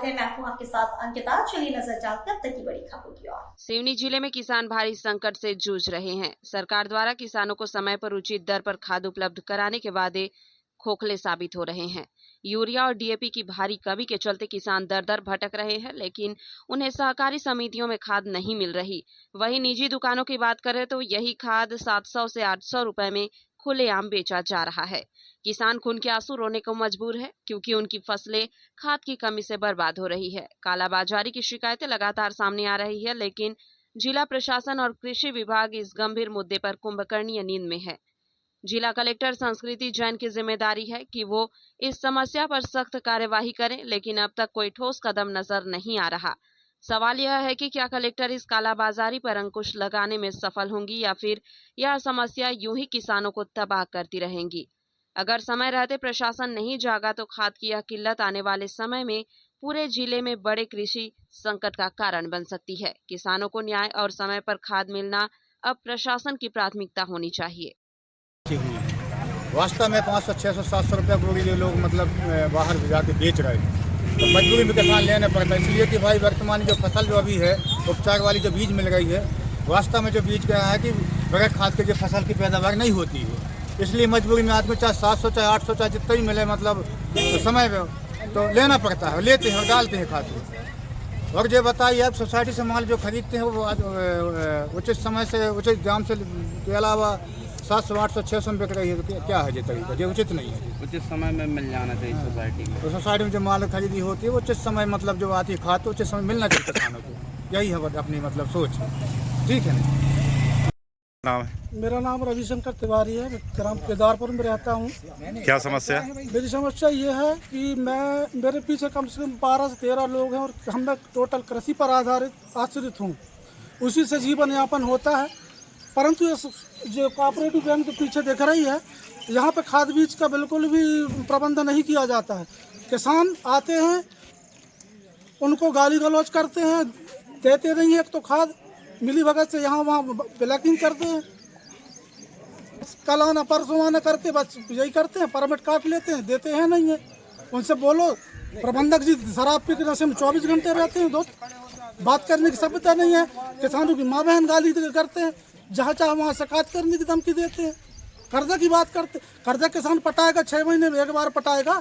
स्वागत है। मैं हूं आपके साथ अंकिता। चलिए नजर डालते हैं अब तक की बड़ी खबरों की ओर। सिवनी जिले में किसान भारी संकट से जूझ रहे हैं। सरकार द्वारा किसानों को समय पर उचित दर पर खाद उपलब्ध कराने के वादे खोखले साबित हो रहे हैं। यूरिया और डीएपी की भारी कमी के चलते किसान दर दर भटक रहे हैं, लेकिन उन्हें सहकारी समितियों में खाद नहीं मिल रही। वहीं निजी दुकानों की बात करें तो यही खाद 700 से 800 रुपए में खुलेआम बेचा जा रहा है। किसान खून के आंसू रोने को मजबूर है, क्योंकि उनकी फसलें खाद की कमी से बर्बाद हो रही है। कालाबाजारी की शिकायतें लगातार सामने आ रही है, लेकिन जिला प्रशासन और कृषि विभाग इस गंभीर मुद्दे पर कुंभकर्णीय नींद में है। जिला कलेक्टर संस्कृति जैन की जिम्मेदारी है कि वो इस समस्या पर सख्त कार्यवाही करें, लेकिन अब तक कोई ठोस कदम नजर नहीं आ रहा। सवाल यह है कि क्या कलेक्टर इस कालाबाजारी पर अंकुश लगाने में सफल होंगी या फिर यह समस्या यूं ही किसानों को तबाह करती रहेंगी। अगर समय रहते प्रशासन नहीं जागा तो खाद की यह किल्लत आने वाले समय में पूरे जिले में बड़े कृषि संकट का कारण बन सकती है। किसानों को न्याय और समय पर खाद मिलना अब प्रशासन की प्राथमिकता होनी चाहिए। वास्तव में 500, 600, 700 रुपये बोरी ये लोग मतलब बाहर जाके बेच रहे हैं, तो मजबूरी में किसान लेने पड़ता है। इसलिए कि भाई वर्तमान जो फसल जो अभी है, उपचार वाली जो बीज मिल रही है, वास्तव में जो बीज क्या है कि बगैर खाद के जो फसल की पैदावार नहीं होती है। इसलिए मजबूरी में आदमी चाहे 700 चाहे 800 चाहे जितना ही मिले मतलब तो समय में तो लेना पड़ता है, लेते हैं और डालते हैं खाद को। और जो बताइए आप सोसाइटी से माल जो खरीदते हैं वो उचित समय से उचित दाम से के अलावा 700, 800, 600 में बिक रही है, तो क्या है ये तरीका? ये उचित नहीं है। उचित समय में मिल जाना चाहिए सोसाइटी में। तो सोसाइटी में जो माल खरीदी होती है वो उचित समय मतलब जो आती है खाद तो उचित समय मिलना चाहिए किसानों को। यही है अपनी मतलब सोच। ठीक है ना? नाम है? मेरा नाम रविशंकर तिवारी है। ग्राम केदारपुर में रहता हूँ। क्या समस्या? मेरी समस्या ये है कि मेरे पीछे कम से कम 12 से 13 लोग हैं और हम टोटल कृषि पर आश्रित हूँ। उसी से जीवन यापन होता है। परंतु जो कोऑपरेटिव बैंक के पीछे दिख रही है, यहाँ पे खाद बीज का बिल्कुल भी प्रबंध नहीं किया जाता है। किसान आते हैं, उनको गाली गलौज करते हैं, देते नहीं है। एक तो खाद मिली भगत से यहाँ वहाँ ब्लैकिंग करते हैं, कल आना परसों आना करके बस यही करते हैं, परमिट काट लेते हैं, देते हैं नहीं है। उनसे बोलो, प्रबंधक जी शराब पी के नशे में 24 घंटे रहते हैं, दोस्त बात करने की सभ्यता नहीं है। किसानों की माँ बहन गाली करते हैं, जहाँ चाहे वहाँ शिकायत करने की धमकी देते हैं। कर्जा की बात करते, कर्जा किसान पटाएगा 6 महीने में एक बार पटाएगा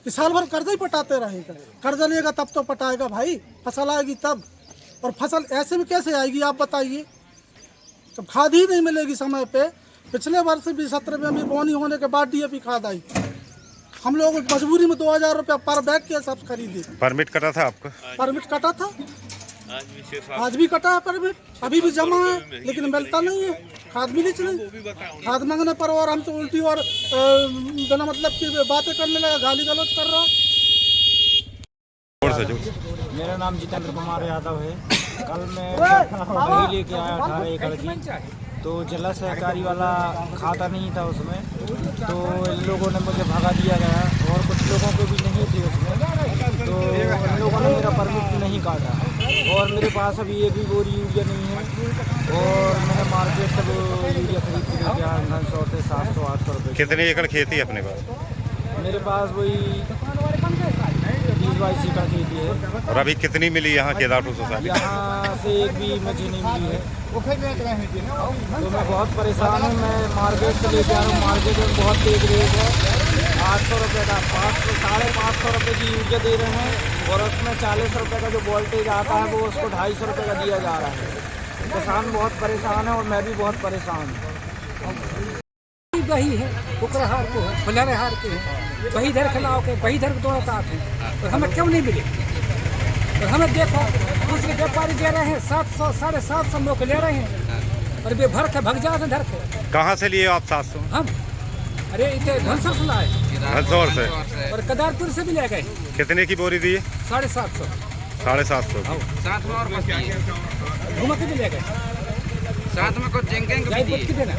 कि साल भर कर्जा ही पटाते रहेगा? कर्जा लेगा तब तो पटाएगा भाई, फसल आएगी तब। और फसल ऐसे में कैसे आएगी आप बताइए? जब खाद ही नहीं मिलेगी समय पे। पिछले वर्ष भी 17 में अभी बोनी होने के बाद डीएपी खाद आई। हम लोग मजबूरी में 2000 रुपया पर बैग के सब खरीदे। परमिट कटा था आपका? परमिट कटा था, आज भी कटा है परमिट, अभी भी जमा है, लेकिन मिलता नहीं है। खाद मिली नहीं। खाद मांगने पर और हम तो उल्टी और बिना मतलब की बातें करने लगा, गाली गलौज कर रहा। मेरा नाम जितेंद्र कुमार यादव है। कल मैं वही लेके आया 18 एकड़ की, तो जिला सहकारी वाला खाता नहीं था उसमें, तो इन लोगों ने मुझे भगा दिया गया और कुछ लोगों को भी नहीं थी उसमें, तो इन लोगों ने मेरा परमिट नहीं काटा। और मेरे पास अभी एक भी बोरी यूरिया नहीं है और मैंने मार्केट से यूरिया खरीद के लेके आया 900 से 700, 800 रुपये। कितने एकड़ खेती है अपने पास? मेरे पास वही 20-22 एकड़ खेती है। और अभी कितनी मिली यहाँ केदारपुर सोसाइटी? यहाँ से एक भी मुझे नहीं मिली है, तो मैं बहुत परेशान हूँ। मैं मार्केट से लेके आ रहा हूँ, मार्केट में बहुत तेज रेट है। 800 रुपये का 500-550 रुपये की यूरिया दे रहे हैं और उसमें 40 रुपये का जो वोल्टेज आता है वो उसको 250 रुपये का दिया जा रहा है। किसान बहुत परेशान है और मैं भी बहुत परेशान हूँ। वही है कुकरहार को है, फुलरहार के है, वही इधर खिलाओ के वही इधर दोनों साथ हैं, और हमें क्यों नहीं मिले? और हमें देखो दूसरे व्यापारी दे रहे हैं 700, 750 लोग ले रहे हैं और वे भर के भग जाते धर के। कहाँ से लिए आप 700? हम अरे इतने धनसर से लाए, धनसौर से और केदारपुर से भी ले गए। कितने की बोरी दी है? 750। 750 घूम के भी ले गए, साथ में कुछ देना